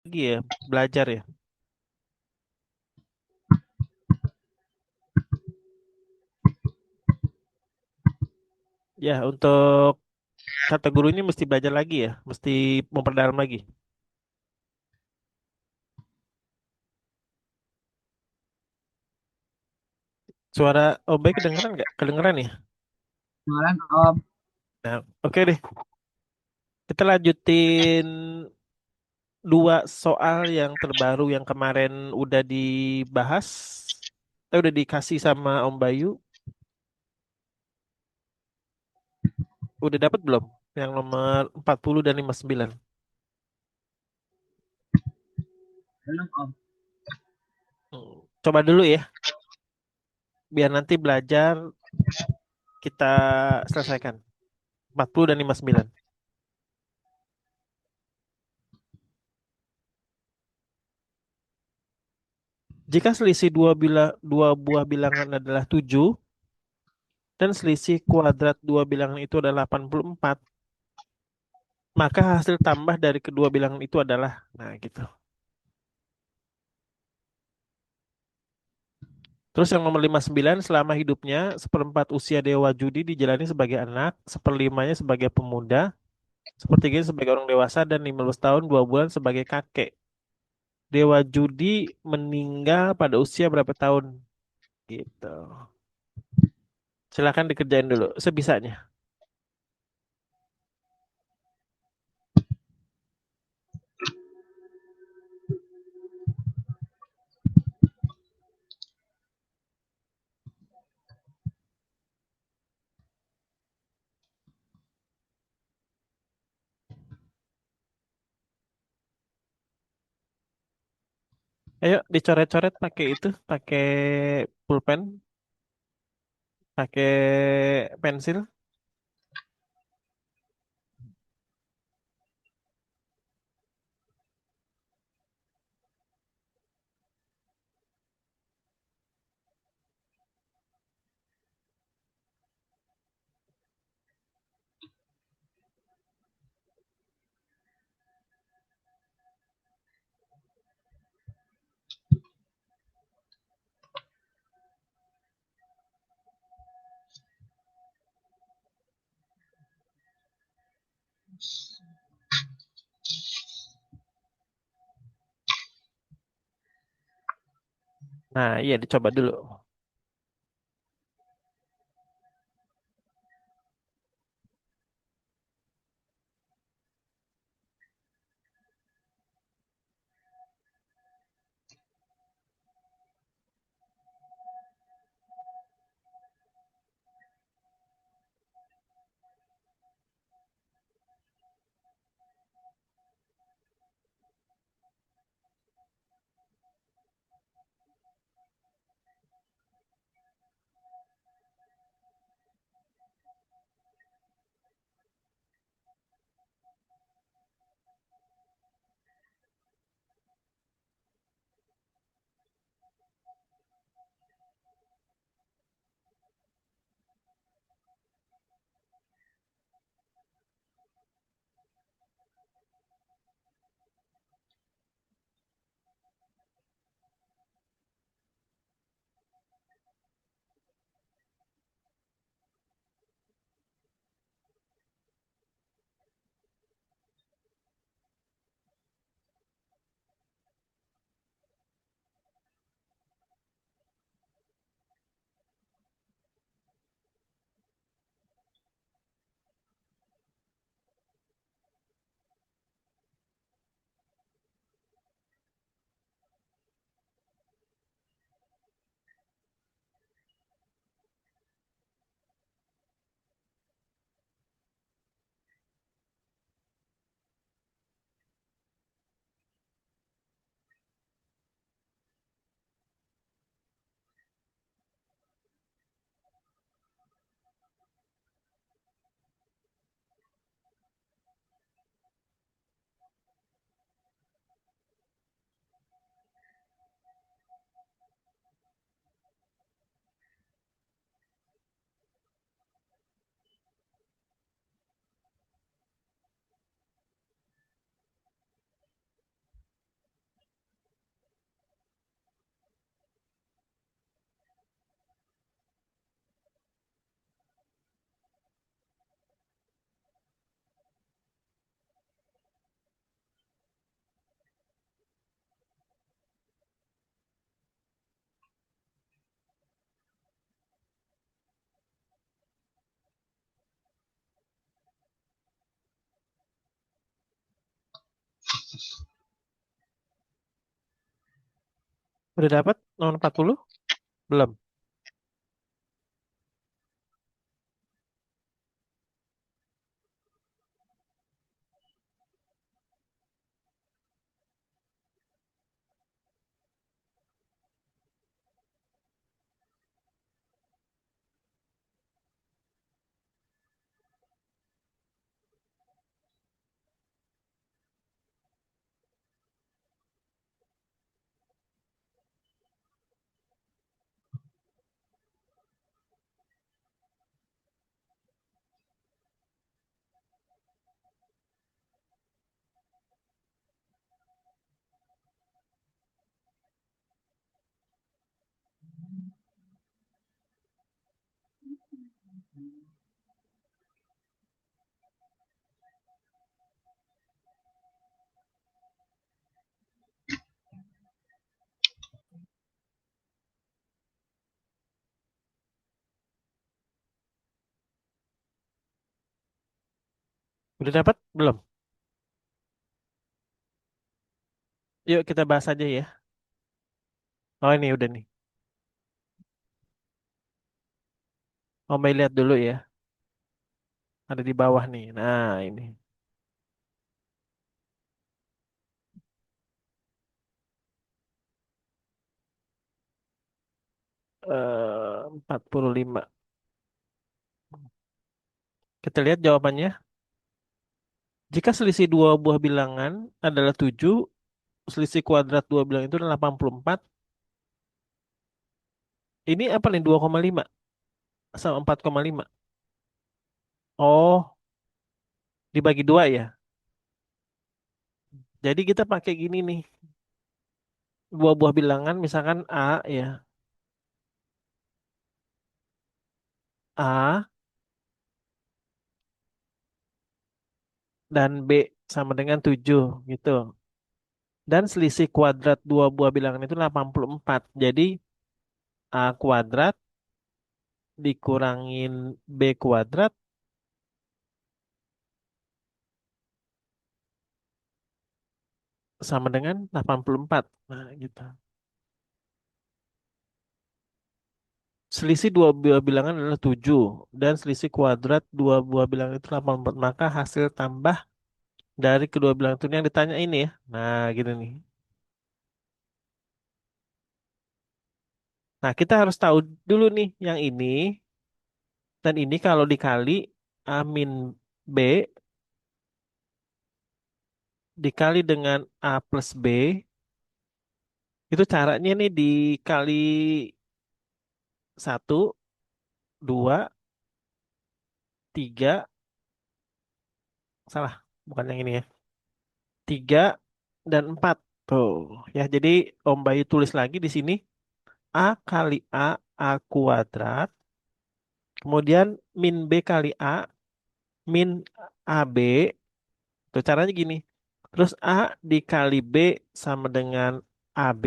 Lagi ya, belajar ya. Ya, untuk kata guru ini mesti belajar lagi ya, mesti memperdalam lagi. Suara Obay kedengeran nggak? Kedengeran ya? Kenalan Om. Nah, oke deh. Kita lanjutin dua soal yang terbaru yang kemarin udah dibahas. Udah dikasih sama Om Bayu. Udah dapat belum? Yang nomor 40 dan 59. Belum Om. Coba dulu ya, biar nanti belajar kita selesaikan. 40 dan 59. Jika selisih dua buah bilangan adalah 7 dan selisih kuadrat dua bilangan itu adalah 84, maka hasil tambah dari kedua bilangan itu adalah, nah gitu. Terus yang nomor 59, selama hidupnya, seperempat usia Dewa Judi dijalani sebagai anak, seperlimanya sebagai pemuda, sepertiganya sebagai orang dewasa, dan 15 tahun 2 bulan sebagai kakek. Dewa Judi meninggal pada usia berapa tahun? Gitu. Silakan dikerjain dulu, sebisanya. Ayo dicoret-coret pakai itu, pakai pulpen, pakai pensil. Nah, iya dicoba dulu. Udah dapat nomor 40? Belum. Udah dapat? Belum. Yuk kita bahas aja ya. Oh ini udah nih. Oh Mei lihat dulu ya. Ada di bawah nih. Nah ini. 45. Kita lihat jawabannya. Jika selisih dua buah bilangan adalah 7, selisih kuadrat dua bilangan itu adalah 84. Ini apa nih 2,5 sama 4,5? Oh, dibagi dua ya. Jadi kita pakai gini nih. Dua buah bilangan misalkan A ya. A dan B sama dengan 7 gitu. Dan selisih kuadrat dua buah bilangan itu 84. Jadi A kuadrat dikurangin B kuadrat sama dengan 84. Nah, gitu. Selisih dua buah bilangan adalah 7 dan selisih kuadrat dua buah bilangan itu 84. Maka hasil tambah dari kedua bilangan itu yang ditanya ini ya. Nah, gini nih. Nah, kita harus tahu dulu nih yang ini dan ini kalau dikali A min B dikali dengan A plus B itu caranya nih dikali satu, dua, tiga, salah, bukan yang ini ya. Tiga dan empat. Tuh, ya. Jadi Om Bayu tulis lagi di sini A kali A kuadrat, kemudian min B kali A, min AB. Tuh caranya gini. Terus A dikali B sama dengan AB,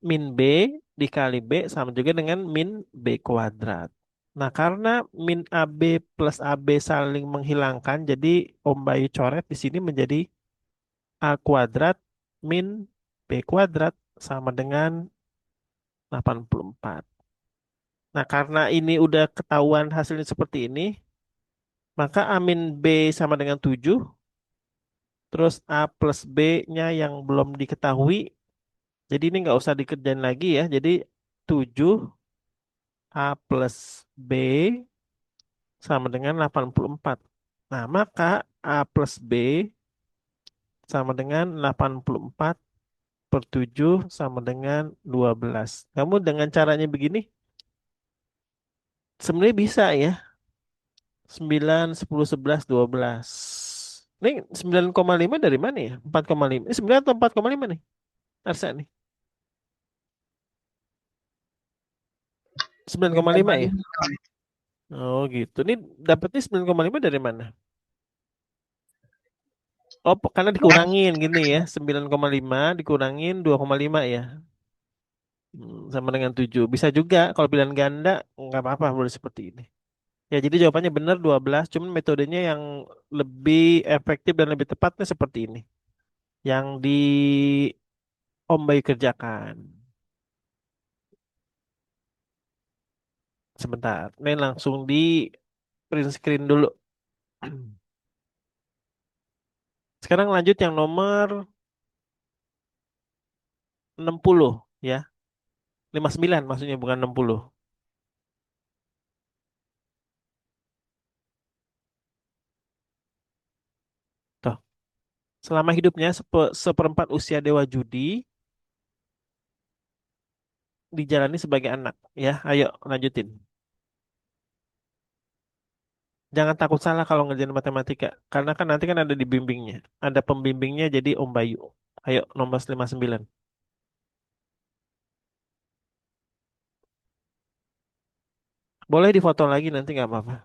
min B dikali B sama juga dengan min B kuadrat. Nah, karena min AB plus AB saling menghilangkan, jadi Om Bayu coret di sini menjadi A kuadrat min B kuadrat sama dengan 84. Nah, karena ini udah ketahuan hasilnya seperti ini, maka A min B sama dengan 7, terus A plus B-nya yang belum diketahui, jadi ini nggak usah dikerjain lagi ya. Jadi 7 A plus B sama dengan 84. Nah, maka A plus B sama dengan 84 per 7 sama dengan 12. Kamu dengan caranya begini, sebenarnya bisa ya. 9, 10, 11, 12. Ini 9,5 dari mana ya? 4,5. Ini 9 atau 4,5 nih? Arsa nih. 9,5 ya? 9,5. Oh gitu. Ini dapetnya 9,5 dari mana? Oh, karena dikurangin gini ya. 9,5 dikurangin 2,5 ya. Sama dengan 7. Bisa juga kalau pilihan ganda nggak apa-apa boleh seperti ini. Ya, jadi jawabannya benar 12, cuman metodenya yang lebih efektif dan lebih tepatnya seperti ini. Yang di Om Bayu kerjakan. Sebentar. Ini langsung di print screen dulu. Sekarang lanjut yang nomor 60 ya. 59 maksudnya bukan 60. Tuh. Selama hidupnya seperempat usia dewa judi dijalani sebagai anak. Ya, ayo lanjutin. Jangan takut salah kalau ngerjain matematika. Karena kan nanti kan ada dibimbingnya. Ada pembimbingnya jadi Om Bayu. Ayo nomor 59. Boleh difoto lagi nanti nggak apa-apa.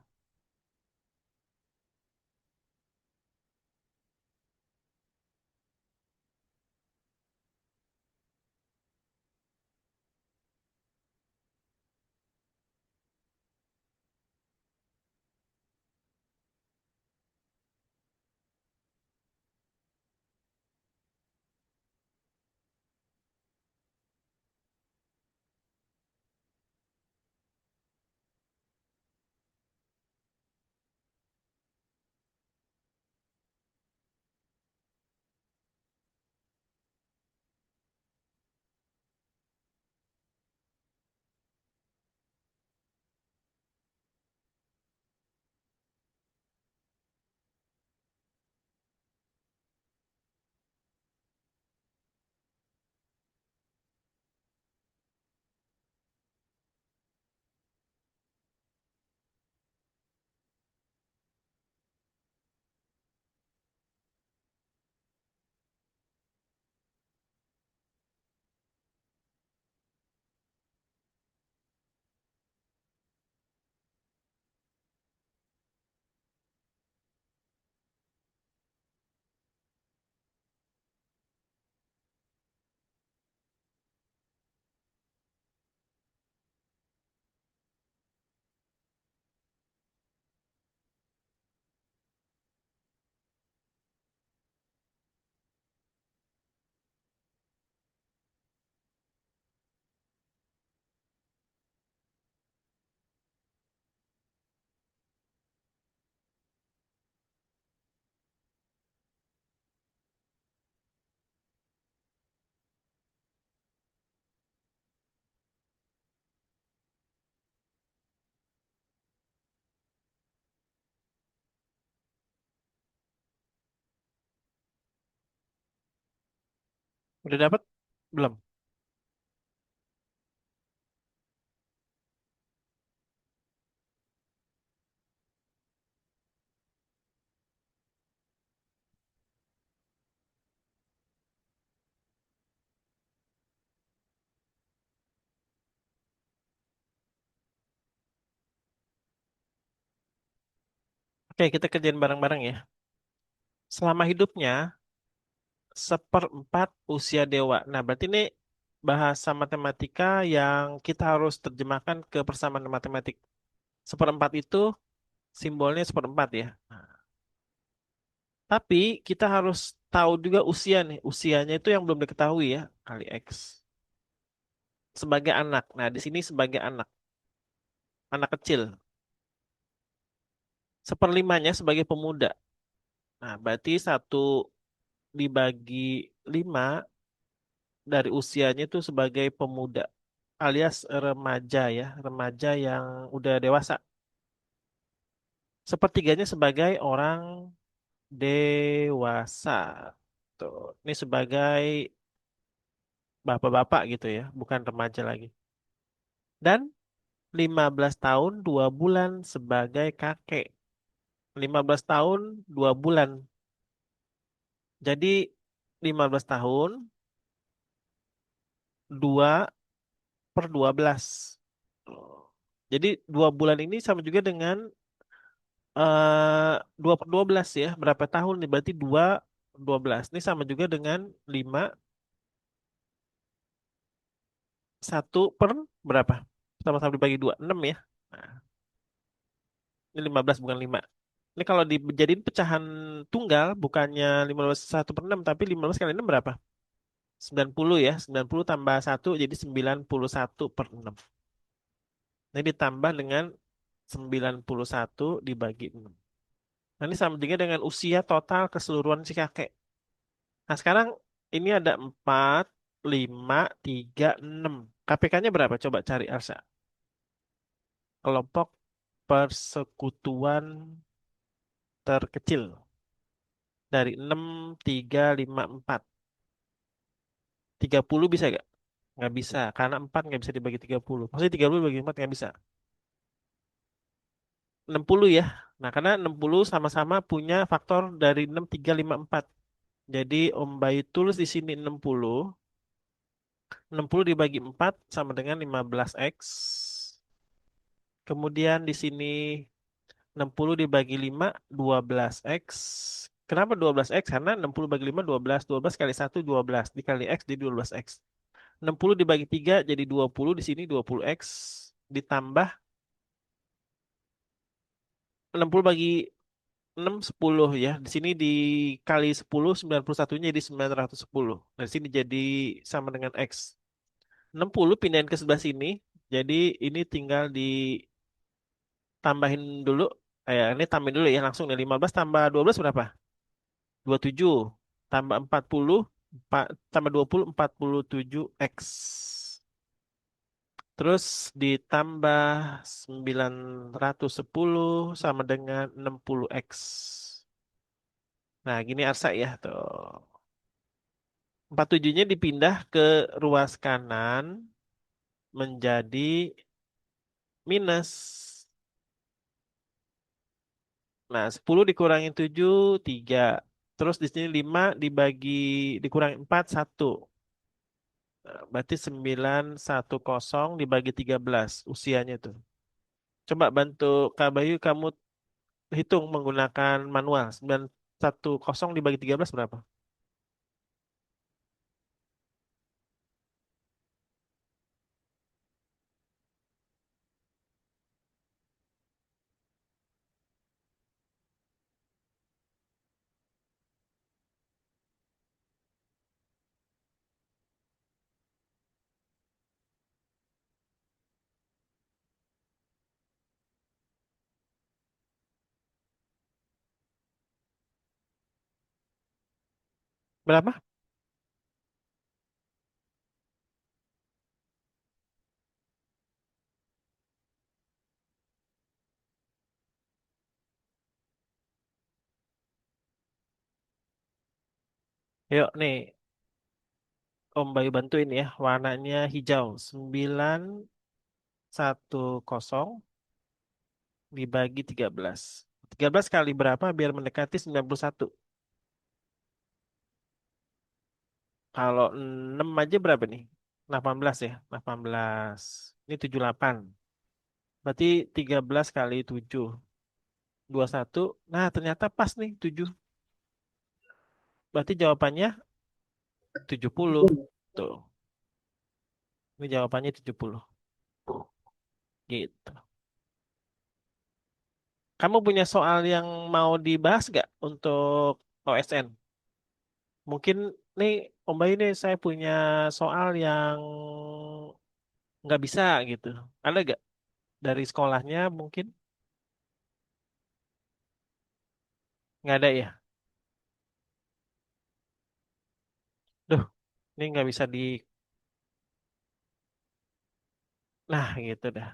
Udah dapat? Belum? Oke, kita kerjain bareng-bareng ya. Selama hidupnya seperempat usia dewa. Nah, berarti ini bahasa matematika yang kita harus terjemahkan ke persamaan matematik. Seperempat itu simbolnya seperempat ya. Tapi kita harus tahu juga usia nih. Usianya itu yang belum diketahui ya, kali X. Sebagai anak. Nah, di sini sebagai anak. Anak kecil. Seperlimanya sebagai pemuda. Nah, berarti satu dibagi lima dari usianya itu sebagai pemuda. Alias remaja ya. Remaja yang udah dewasa. Sepertiganya sebagai orang dewasa. Tuh, ini sebagai bapak-bapak gitu ya, bukan remaja lagi. Dan 15 tahun 2 bulan sebagai kakek. 15 tahun 2 bulan. Jadi 15 tahun 2/12. Oh. Jadi 2 bulan ini sama juga dengan 2/12 ya. Berapa tahun nih? Berarti 2/12. Ini sama juga dengan 5 1 per berapa? Sama-sama dibagi 2 6 ya. Nah, ini 15 bukan 5. Ini kalau dijadiin pecahan tunggal bukannya 15 1/6 tapi 15 kali 6 berapa? 90 ya. 90 tambah satu jadi 91/6. Ini ditambah dengan 91 dibagi 6. Nah, ini sama juga dengan usia total keseluruhan si kakek. Nah, sekarang ini ada 4, 5, 3, 6. KPK-nya berapa? Coba cari Arsa. Kelompok persekutuan terkecil. Dari 6, 3, 5, 4. 30 bisa gak? Nggak bisa. Karena 4 nggak bisa dibagi 30. Maksudnya 30 dibagi 4 nggak bisa. 60 ya. Nah, karena 60 sama-sama punya faktor dari 6, 3, 5, 4. Jadi Om Bayu tulis di sini 60. 60 dibagi 4 sama dengan 15x. Kemudian di sini 60 dibagi 5, 12x. Kenapa 12x? Karena 60 bagi 5, 12. 12 kali 1, 12. Dikali x jadi 12x. 60 dibagi 3 jadi 20. Di sini 20x. Ditambah 60 bagi 6, 10 ya. Di sini dikali 10, 91-nya jadi 910. Nah, di sini jadi sama dengan x. 60 pindahin ke sebelah sini. Jadi ini tinggal ditambahin dulu. Ini tambahin dulu ya langsung nih. 15 tambah 12 berapa? 27. Tambah 40, 47 x. Terus ditambah 910 sama dengan 60x. Nah, gini Arsa ya tuh. 47-nya dipindah ke ruas kanan menjadi minus. Nah, 10 dikurangi 7, 3. Terus di sini 5 dikurangi 4, 1. Nah, berarti 910 dibagi 13 usianya tuh. Coba bantu Kak Bayu kamu hitung menggunakan manual. 910 dibagi 13 berapa? Berapa? Yuk nih, Om Bayu bantuin ya. Warnanya hijau. 910 dibagi 13. 13 kali berapa biar mendekati 91? Kalau 6 aja berapa nih? 18 ya? 18. Ini 78. Berarti 13 kali 7. 21. Nah, ternyata pas nih 7. Berarti jawabannya 70. Tuh. Ini jawabannya 70. Gitu. Kamu punya soal yang mau dibahas nggak untuk OSN? Mungkin nih Om Bayu nih saya punya soal yang nggak bisa gitu. Ada nggak dari sekolahnya mungkin? Nggak ada ya? Duh, ini nggak bisa di... Nah gitu dah.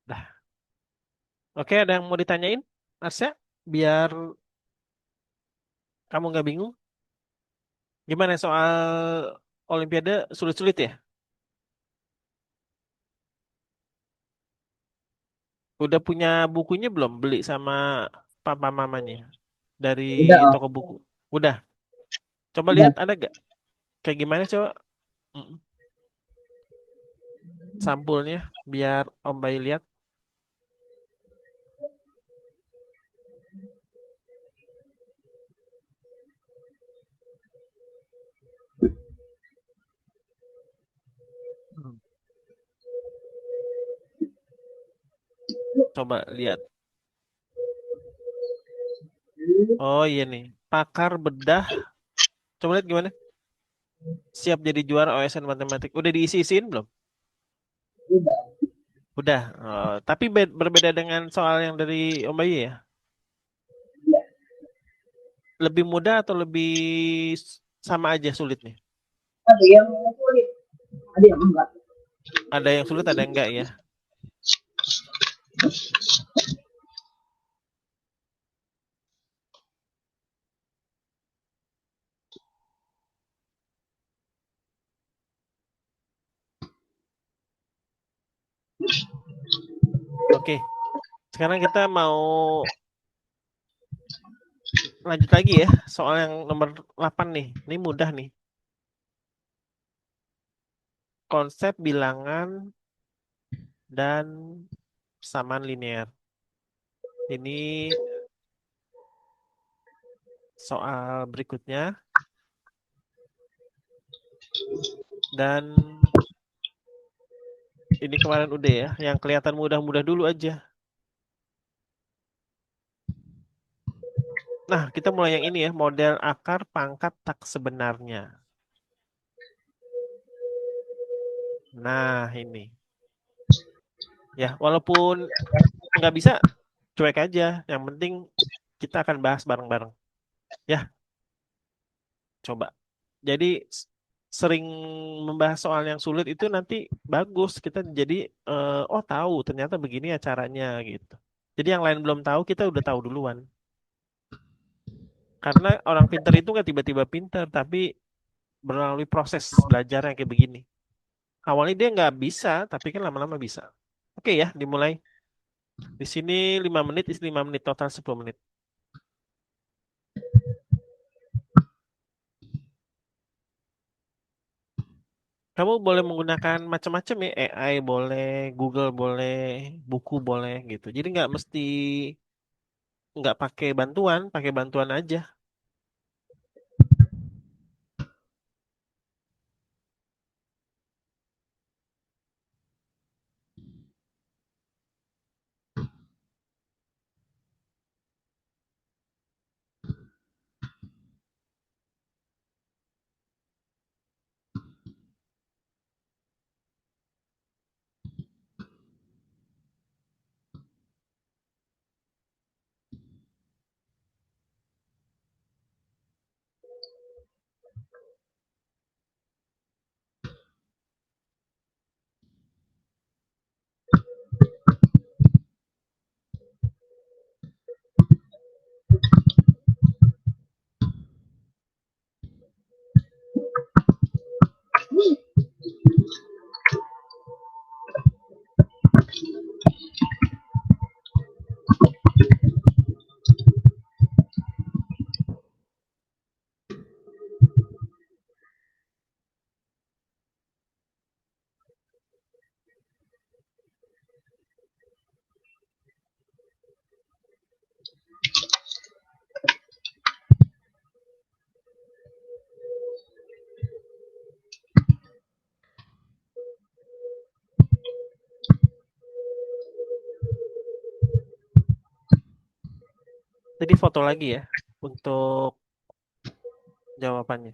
Dah. Oke, ada yang mau ditanyain? Arsya? Biar kamu nggak bingung. Gimana soal Olimpiade sulit-sulit ya? Udah punya bukunya belum? Beli sama papa mamanya dari Udah, toko Om. buku. Udah. Coba lihat Udah. ada gak? Kayak gimana coba mm, sampulnya biar Om Bayu lihat. Hmm. Coba lihat. Oh iya nih. Pakar bedah. Coba lihat gimana? Siap jadi juara OSN matematik. Udah diisi-isiin belum? Udah. Udah. Tapi berbeda dengan soal yang dari Om Bayu ya. Iya. Lebih mudah atau lebih sama aja sulitnya? Ada yang sulit, ada yang enggak. Ada yang sulit, ada yang enggak ya. Oke. Sekarang kita mau lanjut lagi ya. Soal yang nomor 8 nih. Ini mudah nih. Konsep bilangan dan persamaan linear. Ini soal berikutnya. Dan ini kemarin udah ya. Yang kelihatan mudah-mudah dulu aja. Nah, kita mulai yang ini ya. Model akar pangkat tak sebenarnya. Nah, ini. Ya, walaupun nggak bisa, cuek aja. Yang penting kita akan bahas bareng-bareng. Ya, coba. Jadi sering membahas soal yang sulit itu nanti bagus. Kita jadi oh tahu ternyata begini ya caranya gitu. Jadi yang lain belum tahu kita udah tahu duluan. Karena orang pinter itu nggak tiba-tiba pinter, tapi melalui proses belajar yang kayak begini. Awalnya dia nggak bisa, tapi kan lama-lama bisa. Oke ya, dimulai. Di sini 5 menit, isi 5 menit, total 10 menit. Kamu boleh menggunakan macam-macam ya, AI boleh, Google boleh, buku boleh gitu. Jadi nggak pakai bantuan aja. Jadi foto lagi ya untuk jawabannya.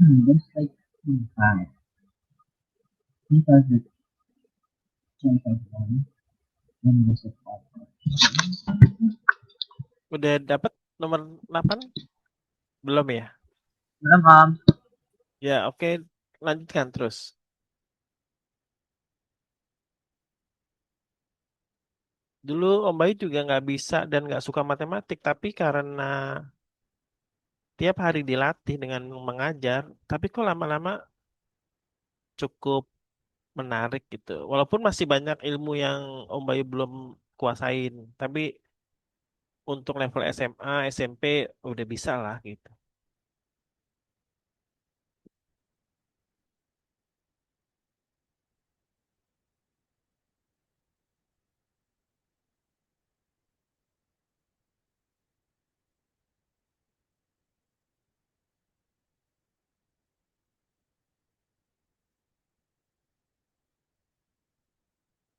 That's like 5. 2021 when was it offered? Udah dapat nomor 8? Belum ya? Belum, Om. Ya, oke. Lanjutkan terus. Dulu Om Bayu juga nggak bisa dan nggak suka matematik, tapi karena tiap hari dilatih dengan mengajar, tapi kok lama-lama cukup menarik gitu. Walaupun masih banyak ilmu yang Om Bayu belum kuasain, tapi untuk level SMA, SMP udah bisa lah gitu.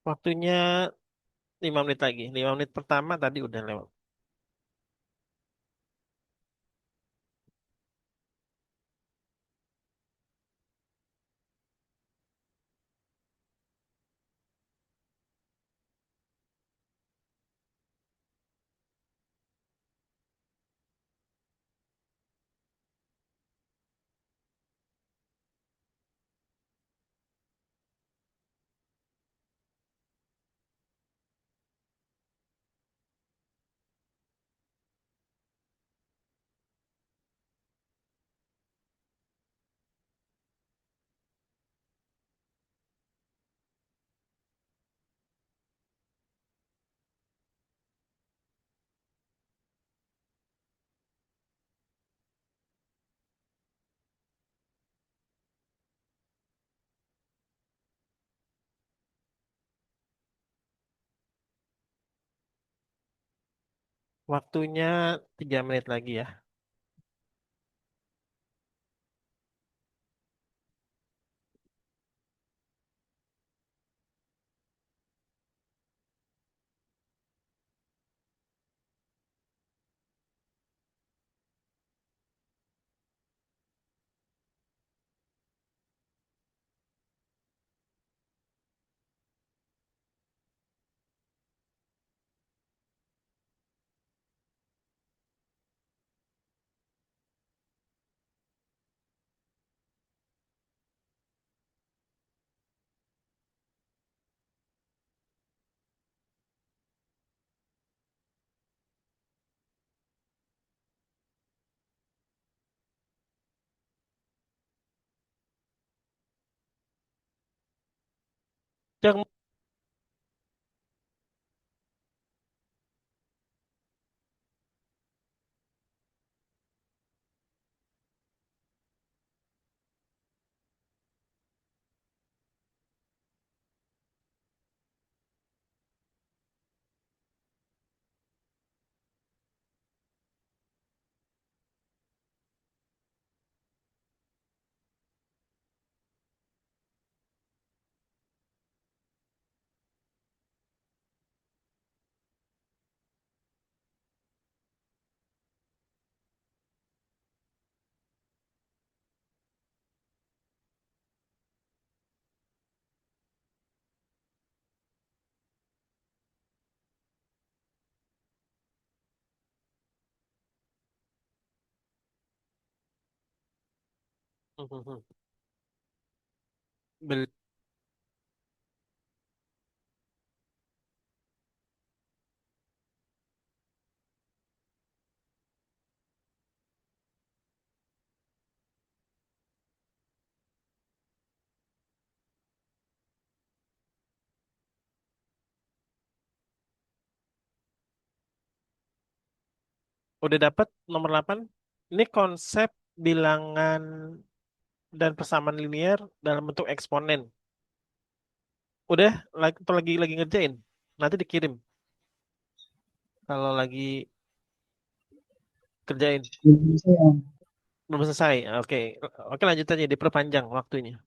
Waktunya 5 menit lagi. 5 menit pertama tadi udah lewat. Waktunya 3 menit lagi ya. Yang Bel- udah dapat nomor 8. Ini konsep bilangan dan persamaan linear dalam bentuk eksponen. Udah lagi ngerjain. Nanti dikirim kalau lagi kerjain. Belum bisa, Om. Belum selesai. Oke. Oke, lanjut aja diperpanjang waktunya.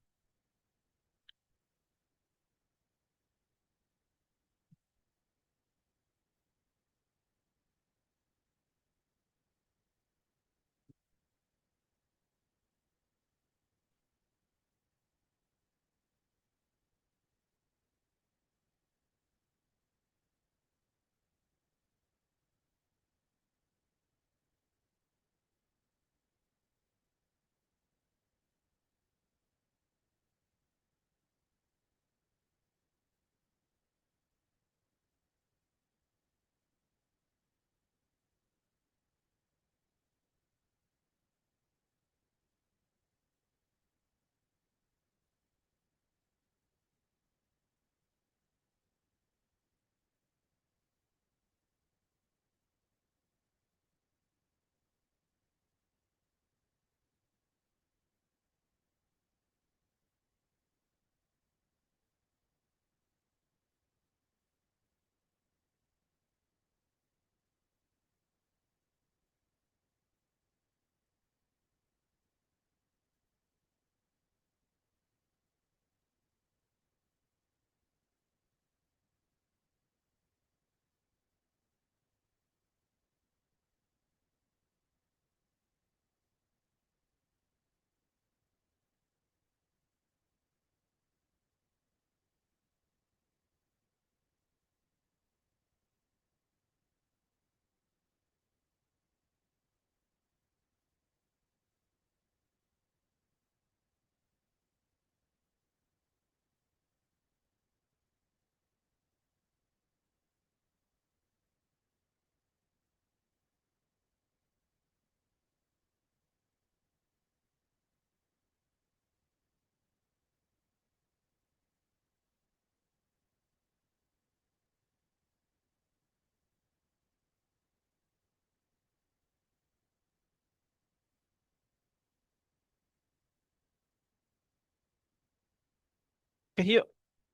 Oke, yuk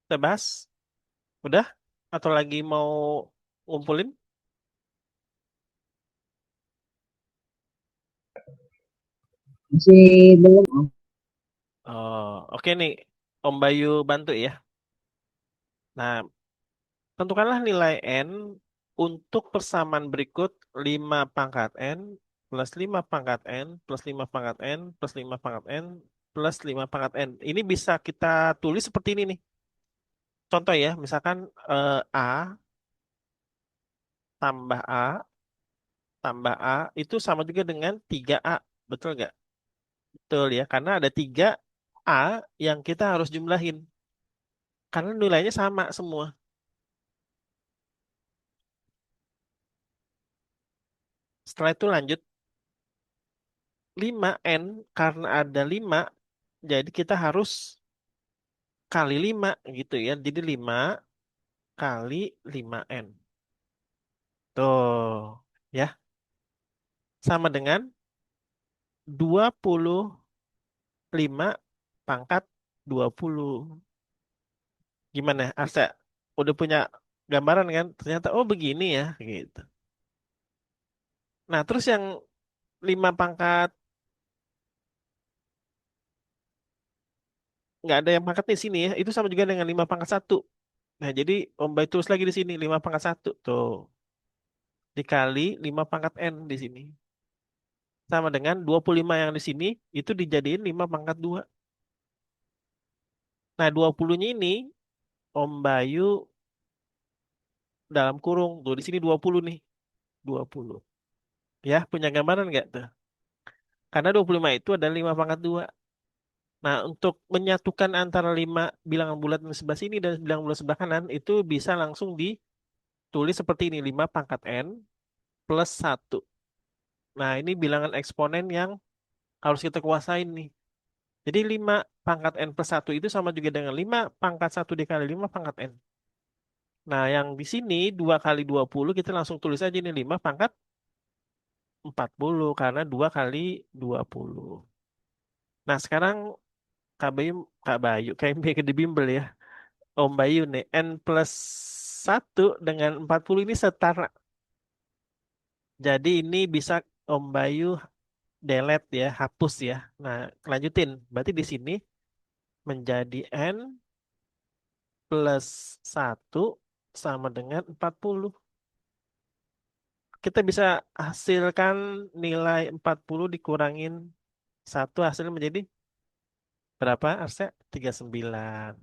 kita bahas. Udah? Atau lagi mau ngumpulin? Masih belum, Om. Oh, oke nih. Om Bayu bantu ya. Nah, tentukanlah nilai N untuk persamaan berikut 5 pangkat N plus 5 pangkat N plus 5 pangkat N plus 5 pangkat N plus 5 pangkat N. Ini bisa kita tulis seperti ini nih. Contoh ya, misalkan A tambah A tambah A itu sama juga dengan 3A. Betul nggak? Betul ya, karena ada 3 A yang kita harus jumlahin. Karena nilainya sama semua. Setelah itu lanjut 5N karena ada 5 jadi kita harus kali 5 gitu ya. Jadi 5 kali 5N. Tuh, ya. Sama dengan 25 pangkat 20. Gimana, Arsa? Udah punya gambaran kan? Ternyata, oh begini ya, gitu. Nah, terus yang 5 pangkat, nggak ada yang pangkat di sini ya. Itu sama juga dengan 5 pangkat 1. Nah, jadi Om Bay tulis lagi di sini, 5 pangkat 1. Tuh, dikali 5 pangkat N di sini. Sama dengan 25 yang di sini, itu dijadiin 5 pangkat 2. Nah, 20-nya ini Om Bayu dalam kurung. Tuh, di sini 20 nih. 20. Ya, punya gambaran nggak tuh? Karena 25 itu ada 5 pangkat 2. Nah, untuk menyatukan antara 5 bilangan bulat yang sebelah sini dan bilangan bulat sebelah kanan, itu bisa langsung ditulis seperti ini. 5 pangkat N plus 1. Nah, ini bilangan eksponen yang harus kita kuasain nih. Jadi 5 pangkat N plus 1 itu sama juga dengan 5 pangkat 1 dikali 5 pangkat N. Nah, yang di sini 2 kali 20 kita langsung tulis aja nih 5 pangkat 40 karena 2 kali 20. Nah, sekarang Kak Bayu, Kak Bayu, kayak di bimbel ya. Om Bayu nih, N plus 1 dengan 40 ini setara. Jadi ini bisa Om Bayu delete ya, hapus ya. Nah, lanjutin. Berarti di sini menjadi N plus 1 sama dengan 40. Kita bisa hasilkan nilai 40 dikurangin 1 hasilnya menjadi berapa, Arsa? 39.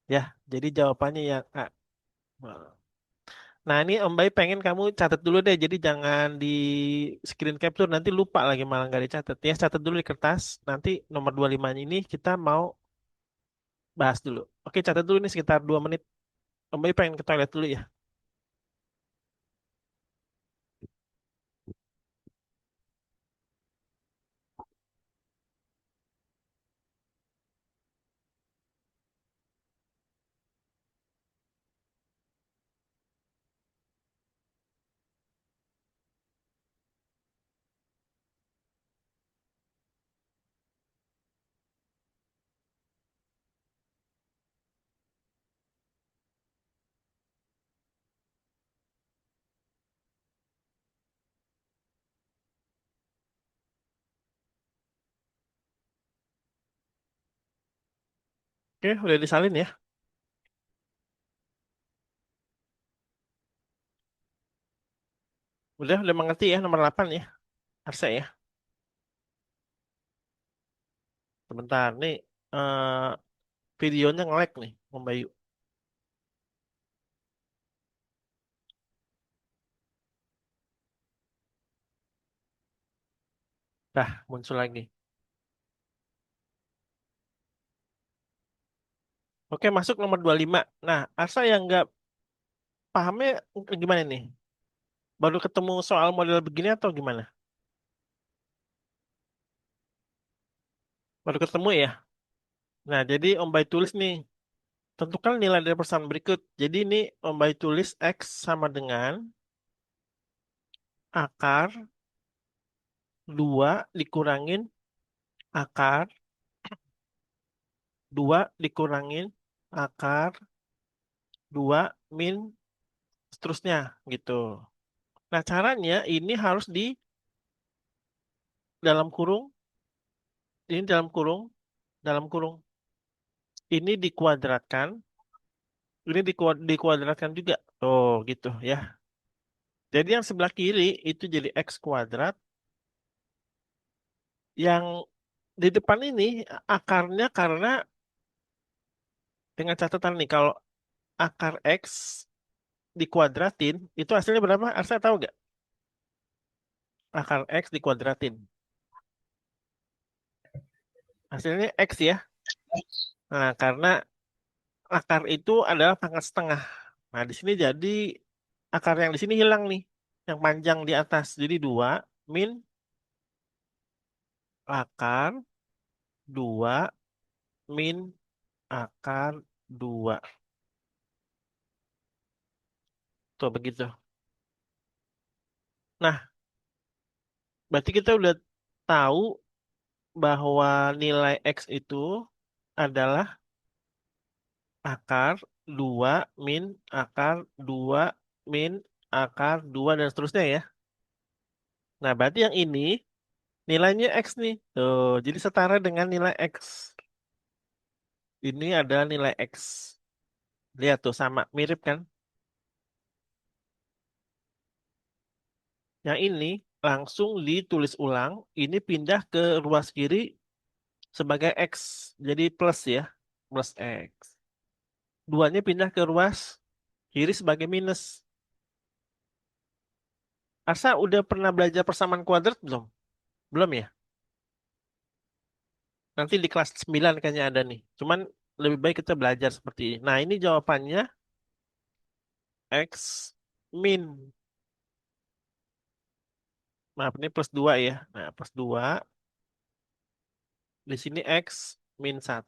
Ya, jadi jawabannya yang A. Nah, ini Om Baik pengen kamu catat dulu deh. Jadi jangan di screen capture, nanti lupa lagi malah nggak dicatat. Ya, catat dulu di kertas. Nanti nomor 25 ini kita mau bahas dulu. Oke, catat dulu nih sekitar 2 menit. Om Baik pengen ke toilet dulu ya. Oke, udah disalin ya. Udah mengerti ya nomor 8 ya. Arsa ya. Sebentar, nih eh videonya nge-lag nih, Om Bayu. Dah, muncul lagi. Oke, masuk nomor 25. Nah, Arsa yang nggak pahamnya gimana nih? Baru ketemu soal model begini atau gimana? Baru ketemu ya? Nah, jadi Om Bay tulis nih, tentukan nilai dari persamaan berikut. Jadi ini Om Bay tulis X sama dengan akar 2 dikurangin akar 2 dikurangin akar 2 min seterusnya gitu. Nah, caranya ini harus di dalam kurung, ini dalam kurung. Ini dikuadratkan, ini dikuadratkan juga. Oh, gitu ya. Jadi yang sebelah kiri itu jadi X kuadrat. Yang di depan ini akarnya karena dengan catatan nih, kalau akar X dikuadratin, itu hasilnya berapa? Arsa tahu nggak? Akar X dikuadratin. Hasilnya X ya. Nah, karena akar itu adalah pangkat setengah. Nah, di sini jadi akar yang di sini hilang nih. Yang panjang di atas. Jadi 2 min akar 2 min akar 2. Tuh begitu. Nah, berarti kita udah tahu bahwa nilai X itu adalah akar 2 min akar 2 min akar 2 dan seterusnya ya. Nah, berarti yang ini nilainya X nih. Tuh, jadi setara dengan nilai X. Ini adalah nilai X. Lihat tuh sama, mirip kan? Yang ini langsung ditulis ulang. Ini pindah ke ruas kiri sebagai X. Jadi plus ya. Plus X. Duanya pindah ke ruas kiri sebagai minus. Asa udah pernah belajar persamaan kuadrat belum? Belum ya? Nanti di kelas 9 kayaknya ada nih. Cuman lebih baik kita belajar seperti ini. Nah, ini jawabannya X min. Maaf, ini plus 2 ya. Nah, plus 2. Di sini X min 1.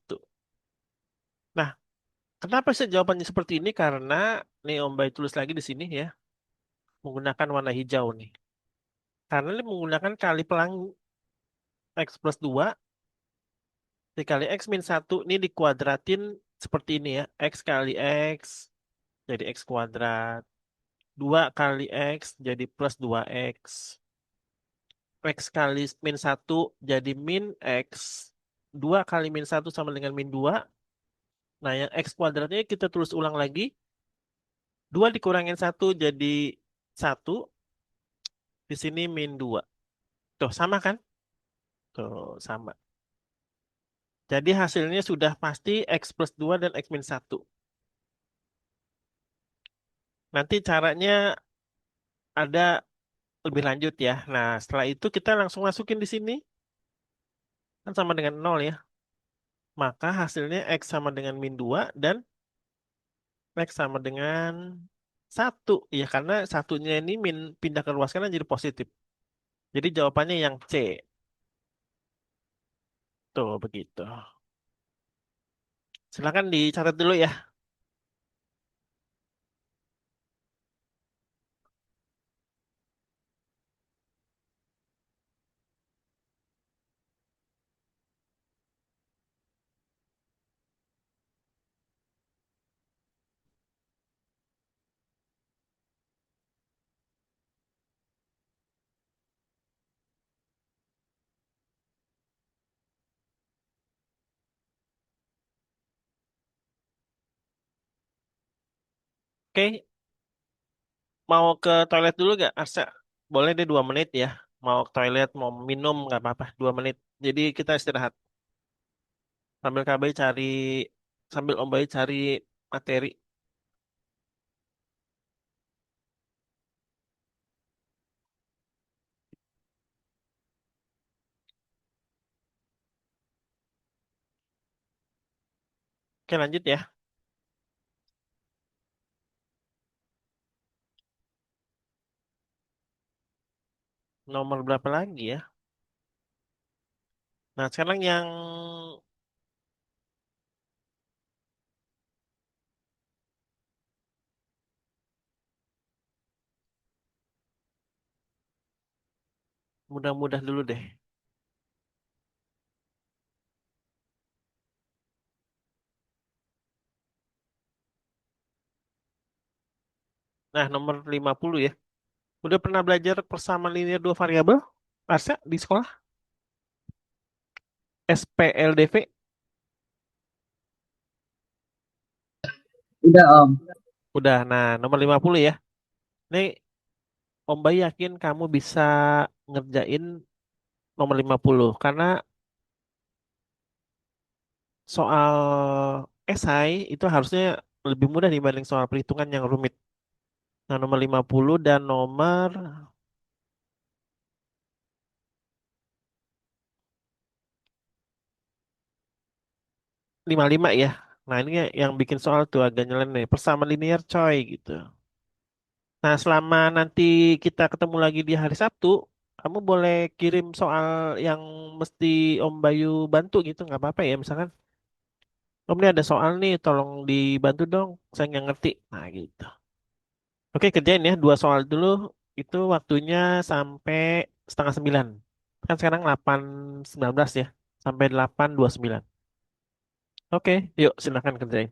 Nah, kenapa sih jawabannya seperti ini? Karena nih Om Bay tulis lagi di sini ya. Menggunakan warna hijau nih. Karena ini menggunakan kali pelangi X plus 2 dikali X min 1. Ini dikuadratin seperti ini ya. X kali X jadi X kuadrat. 2 kali X jadi plus 2X. X kali min 1 jadi min X. 2 kali min 1 sama dengan min 2. Nah, yang X kuadratnya kita tulis ulang lagi. 2 dikurangin 1 jadi 1. Di sini min 2. Tuh, sama kan? Tuh, sama. Jadi hasilnya sudah pasti X plus 2 dan X min 1. Nanti caranya ada lebih lanjut ya. Nah, setelah itu kita langsung masukin di sini. Kan sama dengan 0 ya. Maka hasilnya X sama dengan min 2 dan X sama dengan 1. Ya, karena satunya ini min pindah ke ruas kanan jadi positif. Jadi jawabannya yang C. Tuh, begitu. Silakan dicatat dulu ya. Oke, mau ke toilet dulu gak, Arsa? Boleh deh 2 menit ya. Mau ke toilet, mau minum nggak apa-apa. 2 menit. Jadi kita istirahat. Sambil KB cari, sambil Om Bayu cari materi. Oke, lanjut ya. Nomor berapa lagi ya? Nah, sekarang yang mudah-mudah dulu deh. Nah, nomor 50 ya. Udah pernah belajar persamaan linear dua variabel? Masa di sekolah? SPLDV? Udah Om. Udah. Nah, nomor 50 ya. Nih, Om Bayu yakin kamu bisa ngerjain nomor 50 karena soal esai itu harusnya lebih mudah dibanding soal perhitungan yang rumit. Nah, nomor 50 dan nomor 55 ya. Nah, ini yang bikin soal tuh agak nyeleneh. Persamaan linear coy gitu. Nah, selama nanti kita ketemu lagi di hari Sabtu, kamu boleh kirim soal yang mesti Om Bayu bantu gitu, nggak apa-apa ya. Misalkan, Om ini ada soal nih, tolong dibantu dong, saya nggak ngerti. Nah, gitu. Oke, kerjain ya, dua soal dulu. Itu waktunya sampai setengah 9. Kan sekarang 8.19 ya, sampai 8.29. Oke, yuk silakan kerjain.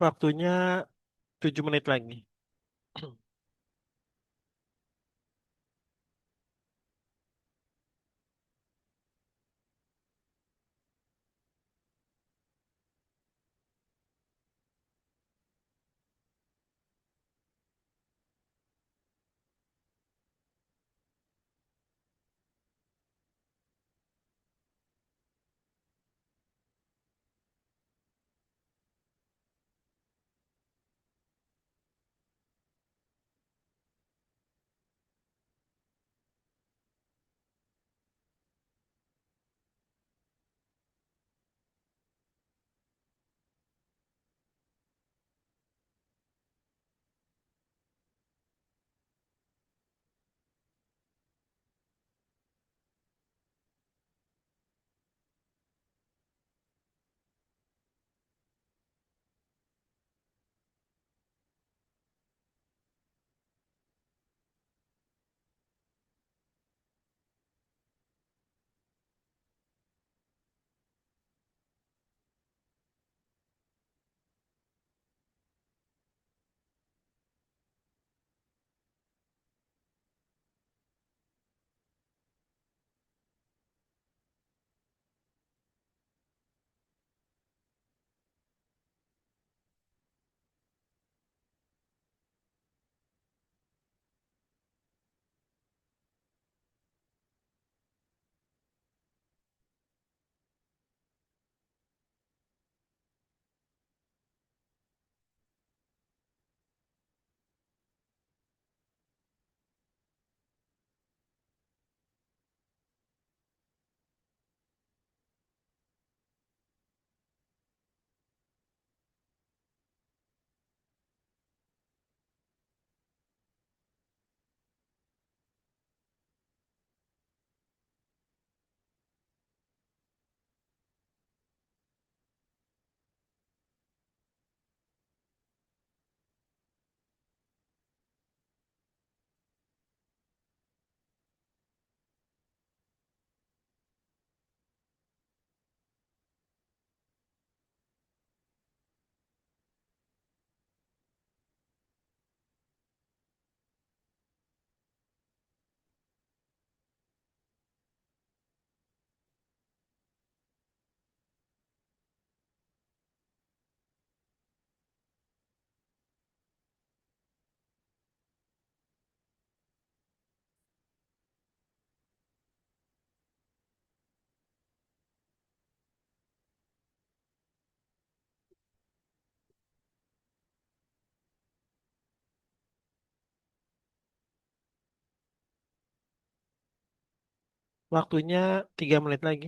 Waktunya 7 menit lagi. Waktunya 3 menit lagi.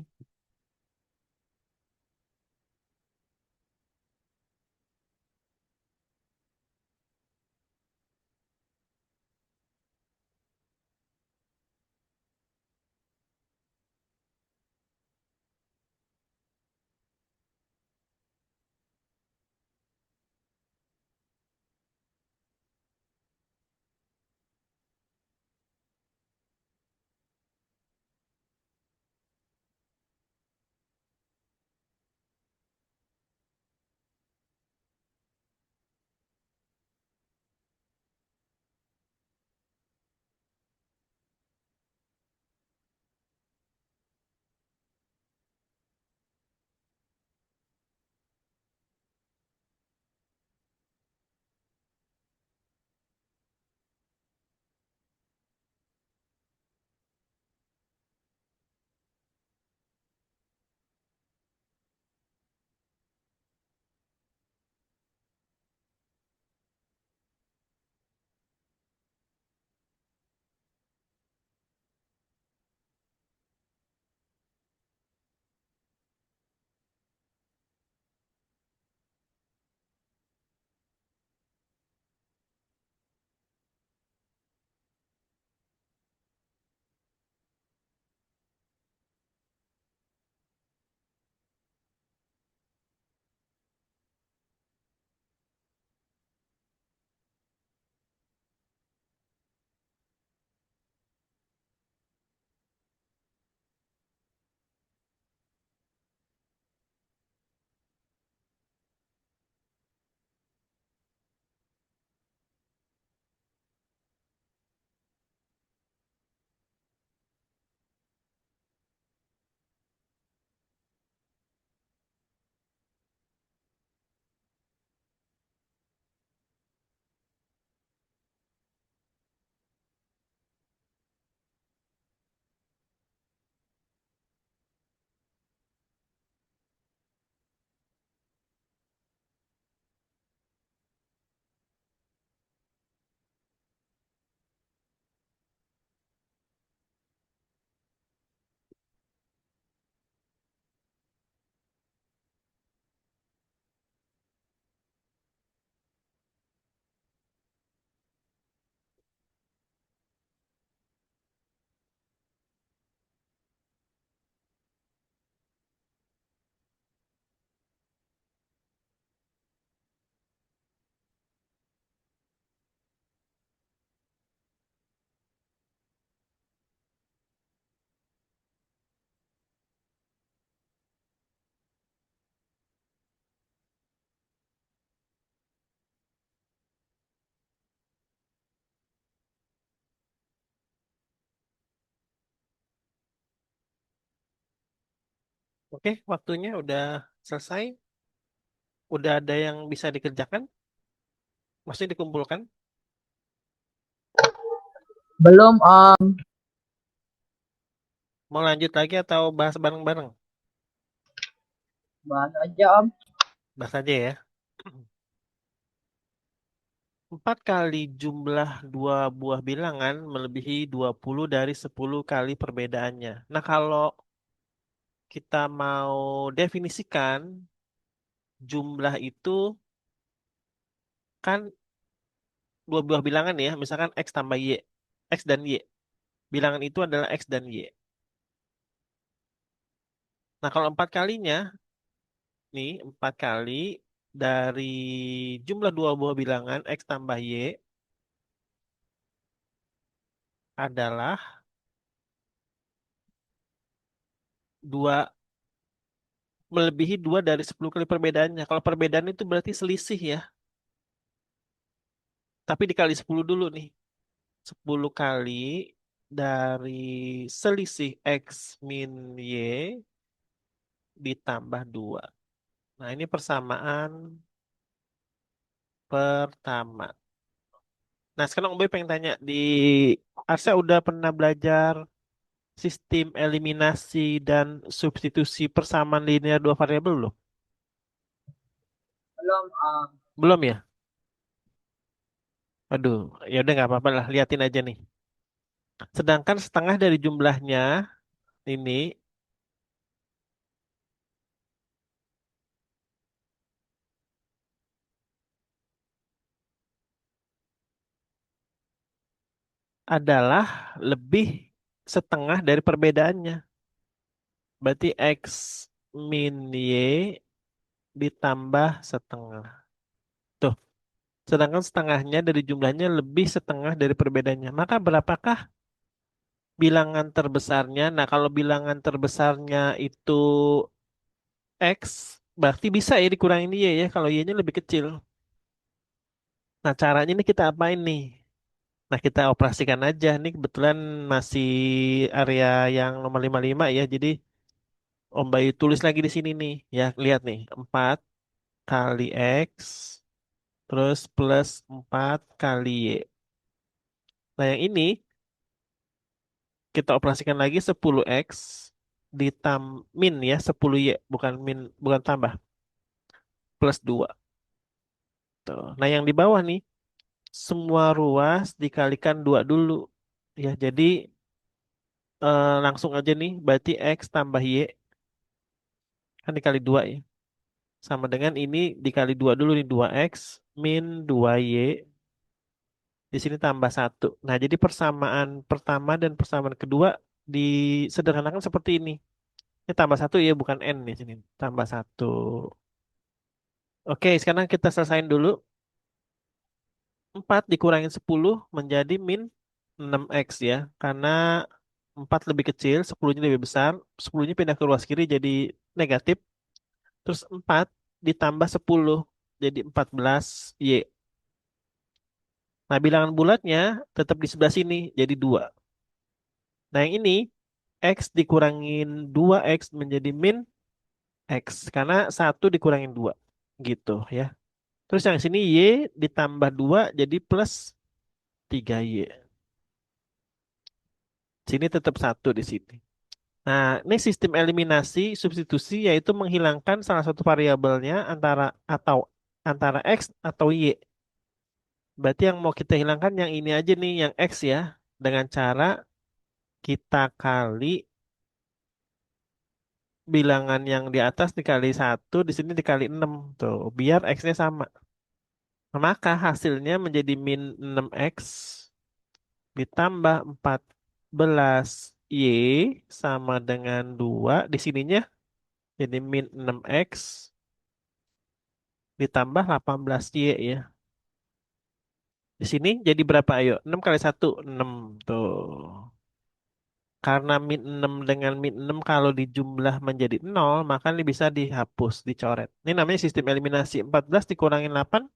Oke, waktunya udah selesai. Udah ada yang bisa dikerjakan? Maksudnya dikumpulkan? Belum Om. Mau lanjut lagi atau bahas bareng-bareng? Bahas aja Om. Bahas aja ya. 4 kali jumlah dua buah bilangan melebihi 20 dari 10 kali perbedaannya. Nah, kalau kita mau definisikan jumlah itu kan dua buah bilangan ya, misalkan X tambah Y. X dan Y. Bilangan itu adalah X dan Y. Nah, kalau 4 kalinya, nih 4 kali dari jumlah dua buah bilangan X tambah Y adalah dua melebihi 2 dari 10 kali perbedaannya. Kalau perbedaan itu berarti selisih ya. Tapi dikali 10 dulu nih. 10 kali dari selisih X min Y ditambah 2. Nah, ini persamaan pertama. Nah, sekarang Om Boy pengen tanya, di Arsa udah pernah belajar sistem eliminasi dan substitusi persamaan linear dua variabel belum? Belum Om. Belum ya? Aduh, ya udah nggak apa-apa lah, liatin aja nih. Sedangkan setengah dari jumlahnya ini adalah lebih setengah dari perbedaannya. Berarti X min Y ditambah setengah. Tuh, sedangkan setengahnya dari jumlahnya lebih setengah dari perbedaannya. Maka berapakah bilangan terbesarnya? Nah, kalau bilangan terbesarnya itu X, berarti bisa ya dikurangin Y ya, kalau Y-nya lebih kecil. Nah, caranya ini kita apain nih? Nah, kita operasikan aja. Ini kebetulan masih area yang nomor 55 ya. Jadi Om Bayu tulis lagi di sini nih. Ya, lihat nih. 4 kali X terus plus 4 kali Y. Nah, yang ini kita operasikan lagi 10X min ya 10Y bukan min bukan tambah plus 2. Tuh. Nah, yang di bawah nih semua ruas dikalikan 2 dulu. Ya, jadi langsung aja nih berarti X tambah Y kan dikali 2 ya. Sama dengan ini dikali 2 dulu nih 2X min 2Y di sini tambah 1. Nah, jadi persamaan pertama dan persamaan kedua disederhanakan seperti ini. Ini tambah 1 ya bukan N di sini. Tambah 1. Oke, sekarang kita selesain dulu. 4 dikurangin 10 menjadi min 6X ya. Karena 4 lebih kecil, 10-nya lebih besar. 10-nya pindah ke ruas kiri jadi negatif. Terus 4 ditambah 10 jadi 14Y. Nah, bilangan bulatnya tetap di sebelah sini, jadi 2. Nah, yang ini, X dikurangin 2X menjadi min X. Karena 1 dikurangin 2. Gitu ya. Terus yang sini Y ditambah 2 jadi plus 3Y. Sini tetap 1 di sini. Nah, ini sistem eliminasi substitusi yaitu menghilangkan salah satu variabelnya antara X atau Y. Berarti yang mau kita hilangkan yang ini aja nih, yang X ya. Dengan cara kita kali bilangan yang di atas dikali 1, di sini dikali 6. Tuh, biar X-nya sama. Maka hasilnya menjadi min 6X ditambah 14Y sama dengan 2. Di sininya jadi min 6X ditambah 18Y ya. Di sini jadi berapa ayo? 6 kali 1, 6. Tuh. Karena min 6 dengan min 6 kalau dijumlah menjadi 0, maka ini bisa dihapus, dicoret. Ini namanya sistem eliminasi. 14 dikurangin 8,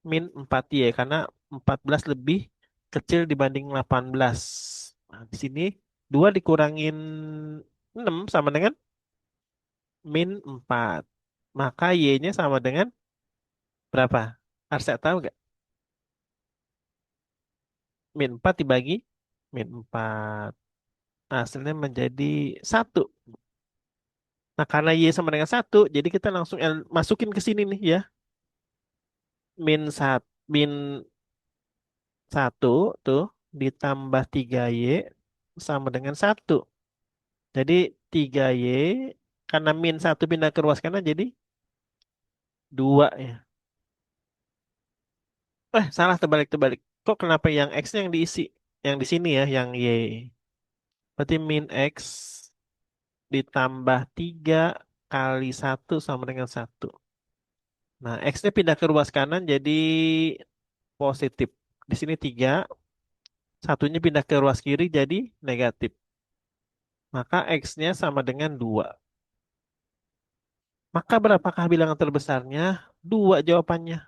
min 4Y. Karena 14 lebih kecil dibanding 18. Nah, di sini 2 dikurangin 6 sama dengan min 4. Maka Y-nya sama dengan berapa? Arsa tahu nggak? Min 4 dibagi min 4. Hasilnya menjadi 1. Nah, karena Y sama dengan 1, jadi kita langsung masukin ke sini nih ya. Min 1 tuh ditambah 3Y sama dengan 1. Jadi 3Y karena min 1 pindah ke ruas kanan jadi 2 ya. Salah terbalik-terbalik. Kok kenapa yang X-nya yang diisi? Yang di sini ya, yang Y. Berarti min X ditambah 3 kali 1 sama dengan 1. Nah, X-nya pindah ke ruas kanan jadi positif. Di sini 3, satunya pindah ke ruas kiri jadi negatif. Maka X-nya sama dengan 2. Maka berapakah bilangan terbesarnya? 2 jawabannya.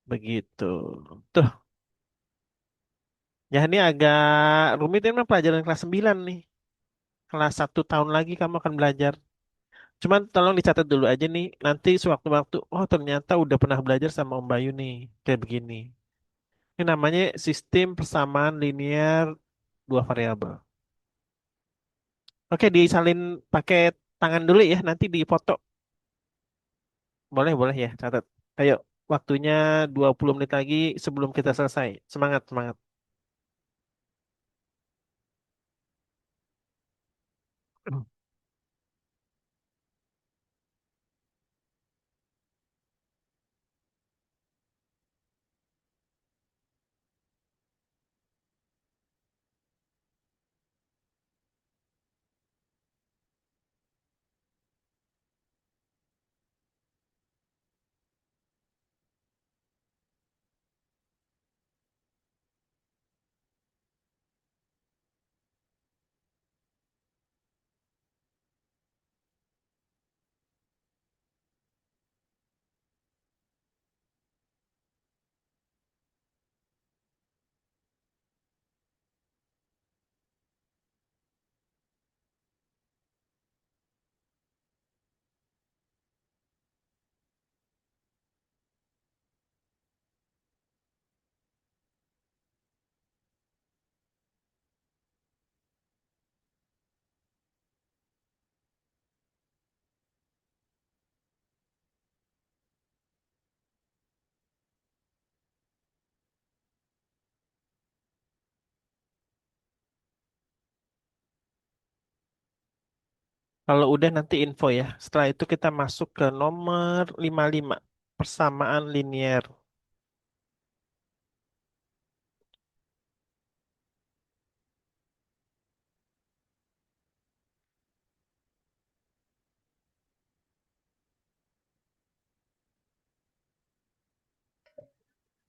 Begitu. Tuh, ya ini agak rumit ini mah pelajaran kelas 9 nih. Kelas 1 tahun lagi kamu akan belajar. Cuman tolong dicatat dulu aja nih. Nanti sewaktu-waktu, oh ternyata udah pernah belajar sama Om Bayu nih. Kayak begini. Ini namanya sistem persamaan linear dua variabel. Oke, disalin pakai tangan dulu ya. Nanti dipoto. Boleh, boleh ya, catat. Ayo, waktunya 20 menit lagi sebelum kita selesai. Semangat, semangat. Kalau udah nanti info ya. Setelah itu kita masuk ke nomor 55. Persamaan linear.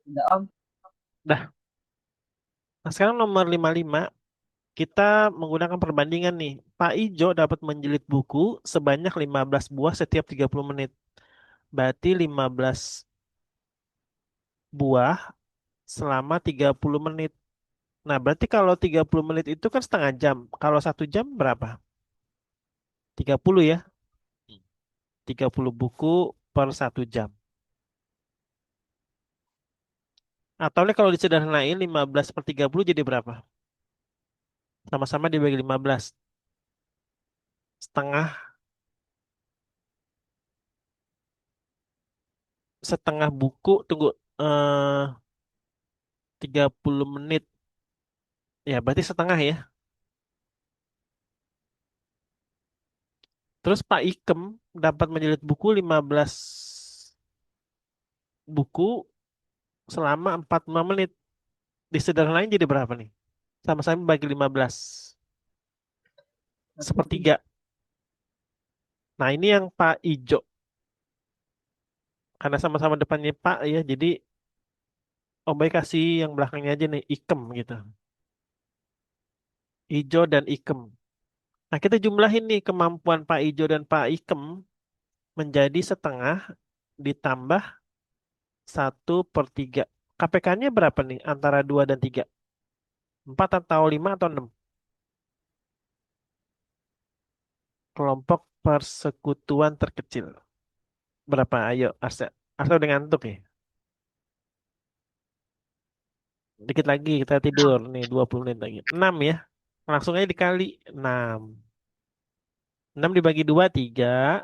Udah Om. Dah. Nah, sekarang nomor 55. Kita menggunakan perbandingan nih. Pak Ijo dapat menjilid buku sebanyak 15 buah setiap 30 menit. Berarti 15 buah selama 30 menit. Nah, berarti kalau 30 menit itu kan setengah jam. Kalau 1 jam berapa? 30 ya. 30 buku per 1 jam. Atau nih kalau disederhanain 15 per 30 jadi berapa? Sama-sama dibagi 15. Setengah setengah buku, tunggu, eh 30 menit. Ya, berarti setengah ya. Terus Pak Ikem dapat menjilid buku 15 buku selama 45 menit. Disederhanain jadi berapa nih? Sama-sama bagi 15. Satu tiga. Sepertiga. Nah, ini yang Pak Ijo. Karena sama-sama depannya Pak ya, jadi Om Baik kasih yang belakangnya aja nih, Ikem gitu. Ijo dan Ikem. Nah, kita jumlahin nih kemampuan Pak Ijo dan Pak Ikem menjadi setengah ditambah 1/3. KPK-nya berapa nih antara 2 dan 3? 4 atau 5 atau 6? Kelompok persekutuan terkecil. Berapa? Ayo, Arsa. Arsa udah ngantuk ya? Dikit lagi kita tidur. Nih, 20 menit lagi. 6 ya. Langsung aja dikali 6. 6 dibagi 2 3.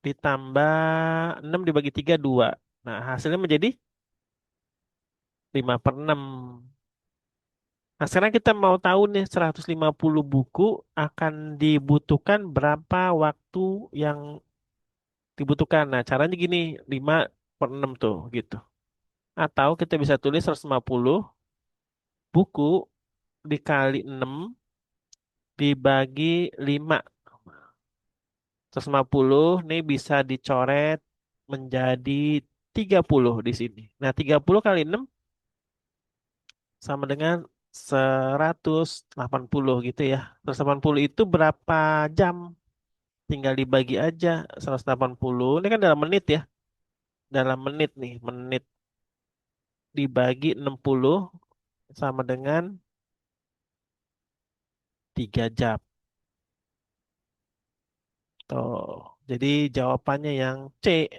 Ditambah 6 dibagi 3 2. Nah, hasilnya menjadi 5/6. Nah, sekarang kita mau tahu nih 150 buku akan dibutuhkan berapa waktu yang dibutuhkan. Nah, caranya gini, 5/6 tuh gitu. Atau kita bisa tulis 150 buku dikali 6 dibagi 5. 150 nih bisa dicoret menjadi 30 di sini. Nah, 30 kali 6 sama dengan 180 gitu ya. 180 itu berapa jam? Tinggal dibagi aja 180. Ini kan dalam menit ya. Dalam menit nih, menit dibagi 60 sama dengan 3 jam. Tuh. Jadi jawabannya yang C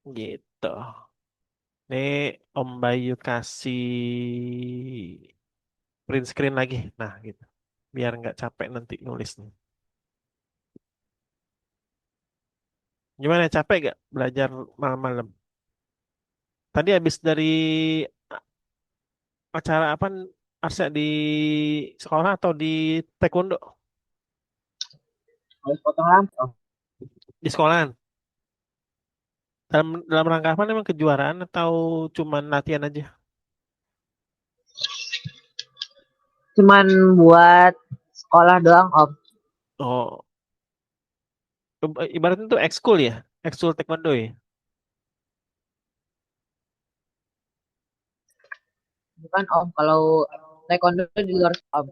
gitu. Ini Om Bayu kasih print screen lagi. Nah, gitu. Biar nggak capek nanti nulisnya. Gimana capek gak belajar malam-malam? Tadi habis dari acara apa Arsa di sekolah atau di taekwondo? Harus potong lampu. Di sekolahan. Dalam rangka apa emang kejuaraan atau cuman latihan aja? Cuman buat sekolah doang, Om. Oh, ibaratnya itu ekskul ya? Ekskul taekwondo ya? Bukan, Om. Kalau taekwondo di luar, Om.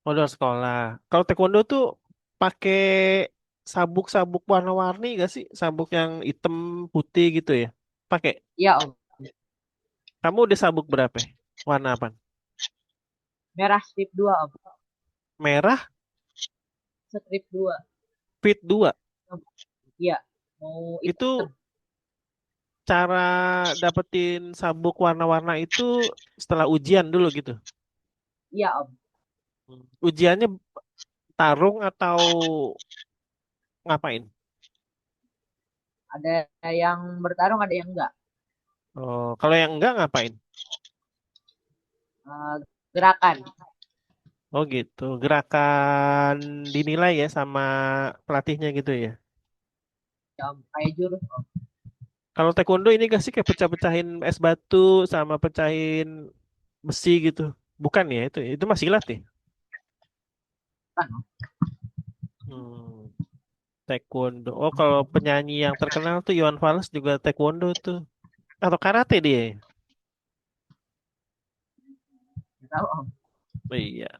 Oh, luar sekolah. Kalau taekwondo tuh pakai sabuk-sabuk warna-warni gak sih? Sabuk yang hitam putih gitu ya? Pakai. Iya, Om. Kamu udah sabuk berapa? Warna apa? Merah strip 2, Om. Merah Strip 2. fit 2. Iya. Mau Itu hitam. cara dapetin sabuk warna-warna itu setelah ujian dulu gitu. Iya, Om. Ujiannya tarung atau ngapain? Ada yang bertarung, ada yang enggak. Oh, kalau yang enggak ngapain? Eh, gerakan. Oh gitu, gerakan dinilai ya sama pelatihnya gitu ya. Ya, Om. Kayak jurus, Om. Kalau taekwondo ini gak sih kayak pecah-pecahin es batu sama pecahin besi gitu? Bukan ya itu masih silat ya? Kan, Om. Hmm, taekwondo. Oh kalau penyanyi yang terkenal tuh Iwan Fals juga taekwondo tuh. Atau karate dia? Nggak tahu, Om. Oh, iya.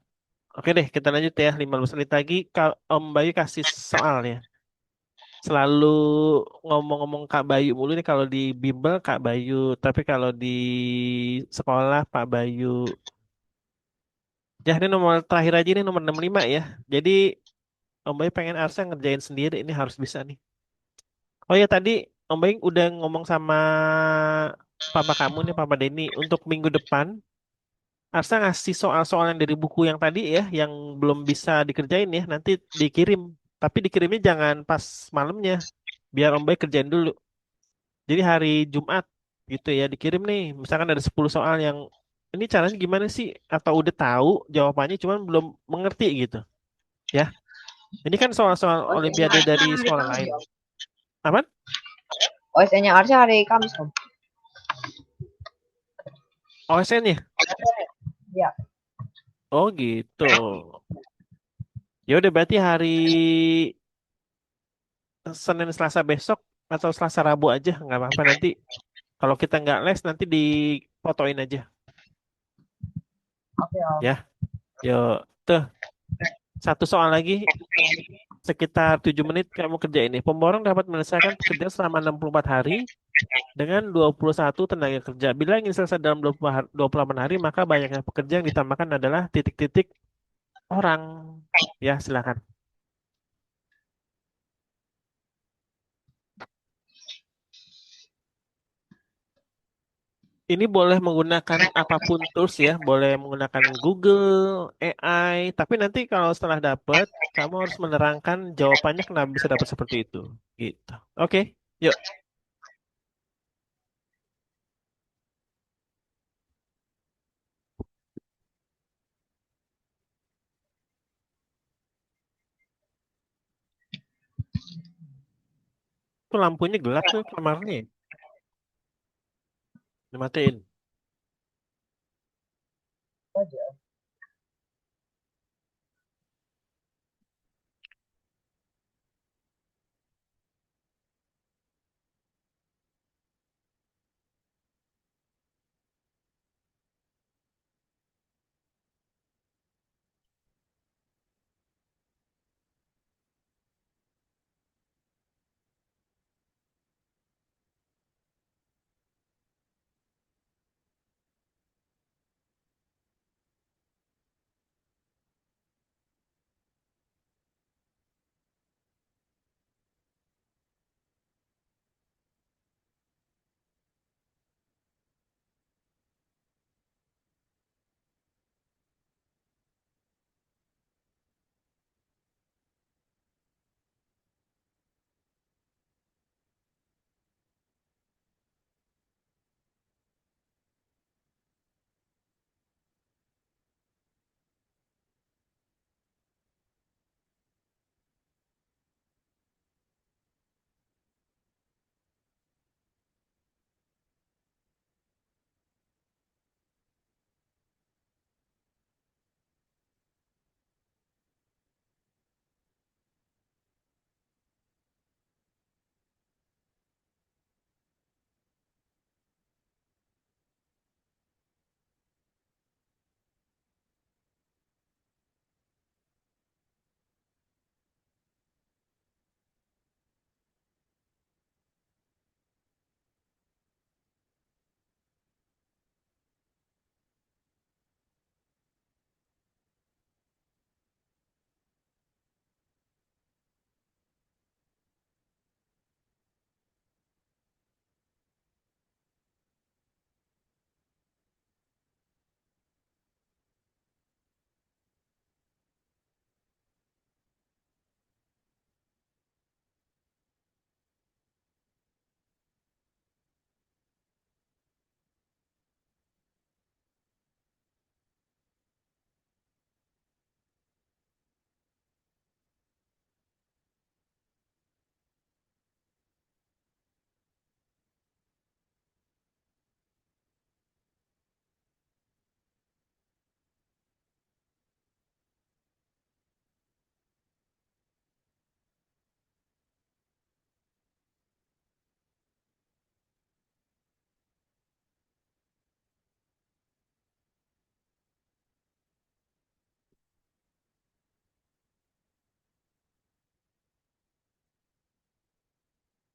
Oke deh, kita lanjut ya. 15 menit lagi. Om Bayu kasih soal ya. Selalu ngomong-ngomong Kak Bayu mulu nih kalau di bimbel Kak Bayu. Tapi kalau di sekolah Pak Bayu. Ya ini nomor terakhir aja nih nomor 65 ya. Jadi Om Bayu pengen Arsa ngerjain sendiri. Ini harus bisa nih. Oh ya tadi Om Bayu udah ngomong sama Papa kamu nih, Papa Denny. Untuk minggu depan Arsa ngasih soal-soal yang dari buku yang tadi ya, yang belum bisa dikerjain ya, nanti dikirim. Tapi dikirimnya jangan pas malamnya, biar Om Baik kerjain dulu. Jadi hari Jumat gitu ya, dikirim nih. Misalkan ada 10 soal yang ini caranya gimana sih? Atau udah tahu jawabannya, cuman belum mengerti gitu. Ya, ini kan soal-soal OSN-nya Olimpiade Arsa dari hari sekolah Kamis lain. ya, Om. Apa? OSN-nya Arsa hari Kamis, Om. OSN-nya? Iya. Oh gitu. Ya udah berarti hari Senin Selasa besok atau Selasa Rabu aja nggak apa-apa nanti. Kalau kita nggak les nanti difotoin aja Oke, Om. ya. Yuk, tuh satu soal lagi sekitar 7 menit kamu kerja ini. Pemborong dapat menyelesaikan pekerjaan selama 64 hari dengan 21 tenaga kerja. Bila ingin selesai dalam 20 delapan hari, maka banyaknya pekerja yang ditambahkan adalah titik-titik orang. Ya, silakan. Ini boleh menggunakan apapun tools ya, boleh menggunakan Google, AI, tapi nanti kalau setelah dapat, kamu harus menerangkan jawabannya kenapa bisa dapat seperti itu. Gitu. Oke, yuk. Tuh lampunya gelap tuh kamarnya. Dimatiin. Aja.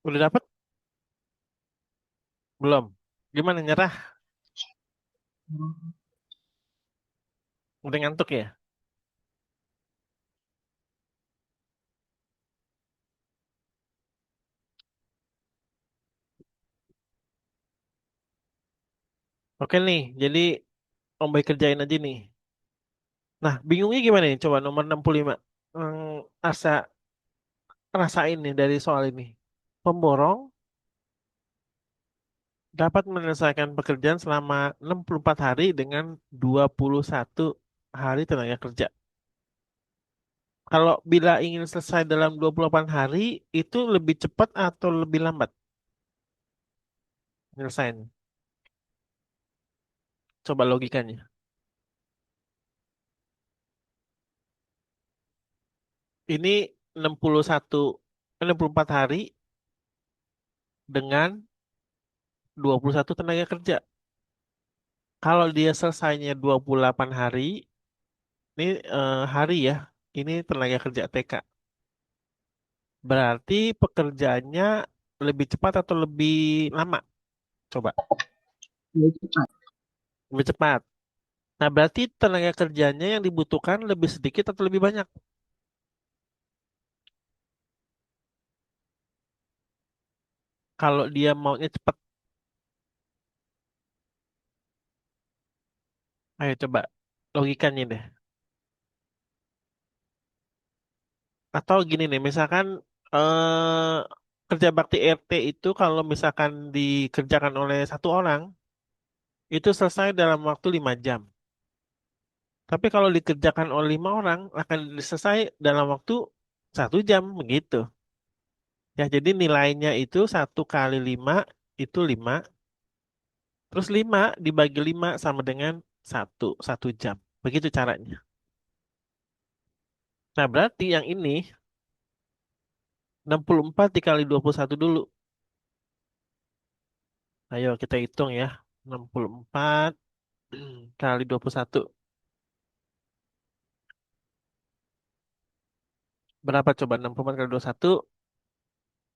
Udah dapat? Belum. Gimana nyerah? Udah ngantuk ya? Oke nih, jadi Om Baik kerjain aja nih. Nah, bingungnya gimana nih? Coba nomor 65. Asa rasain nih dari soal ini. Pemborong dapat menyelesaikan pekerjaan selama 64 hari dengan 21 hari tenaga kerja. Kalau bila ingin selesai dalam 28 hari, itu lebih cepat atau lebih lambat nyelesain? Coba logikanya. Ini 61, 64 hari dengan 21 tenaga kerja. Kalau dia selesainya 28 hari, ini hari ya, ini tenaga kerja TK. Berarti pekerjaannya lebih cepat atau lebih lama? Coba, Lebih cepat. lebih cepat. Nah, berarti tenaga kerjanya yang dibutuhkan lebih sedikit atau lebih banyak? Kalau dia maunya cepat, ayo coba logikanya deh. Atau gini nih, misalkan kerja bakti RT itu kalau misalkan dikerjakan oleh satu orang, itu selesai dalam waktu 5 jam. Tapi kalau dikerjakan oleh 5 orang, akan selesai dalam waktu 1 jam, begitu. Ya, jadi nilainya itu 1 kali 5 itu 5. Terus 5 dibagi 5 sama dengan 1 jam. Begitu caranya. Nah, berarti yang ini 64 dikali 21 dulu. Ayo kita hitung ya. 64 kali 21. Berapa coba 64 kali 21?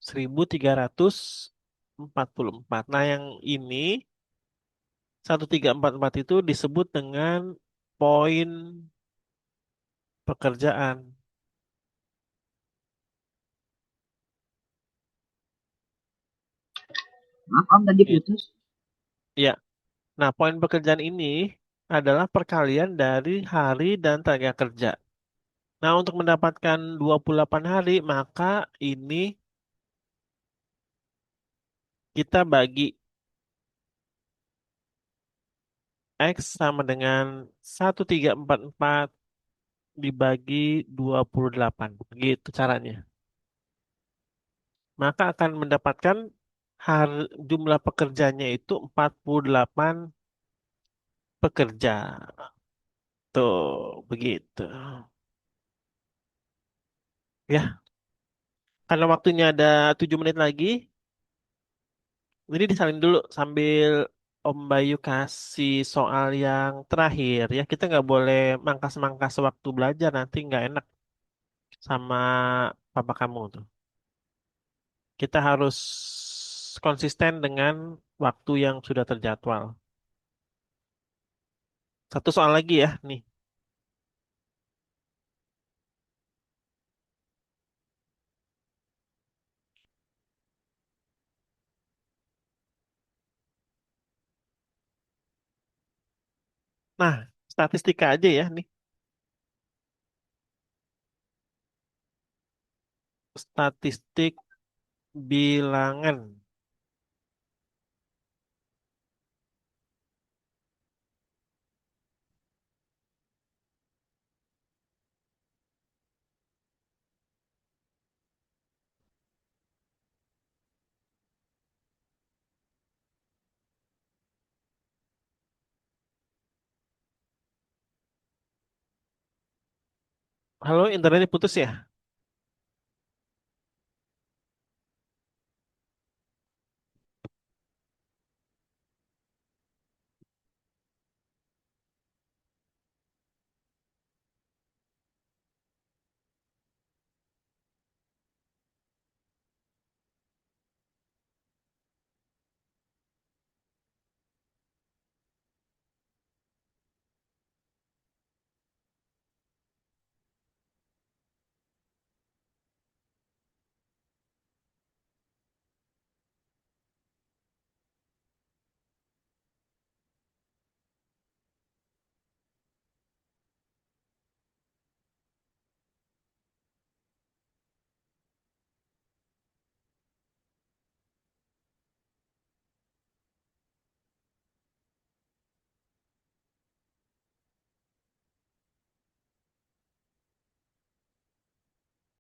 1344. Nah, yang ini 1344 itu disebut dengan poin pekerjaan. Maaf Om tadi Gitu. putus. Ya. Nah, poin pekerjaan ini adalah perkalian dari hari dan tenaga kerja. Nah, untuk mendapatkan 28 hari, maka ini kita bagi X sama dengan 1344 dibagi 28. Gitu caranya. Maka akan mendapatkan jumlah pekerjanya itu 48 pekerja. Tuh, begitu. Ya, karena waktunya ada 7 menit lagi, ini disalin dulu sambil Om Bayu kasih soal yang terakhir ya. Kita nggak boleh mangkas-mangkas waktu belajar, nanti nggak enak sama papa kamu tuh. Kita harus konsisten dengan waktu yang sudah terjadwal. Satu soal lagi ya, nih. Nah, statistika aja ya, nih. Statistik bilangan. Halo, internetnya putus ya?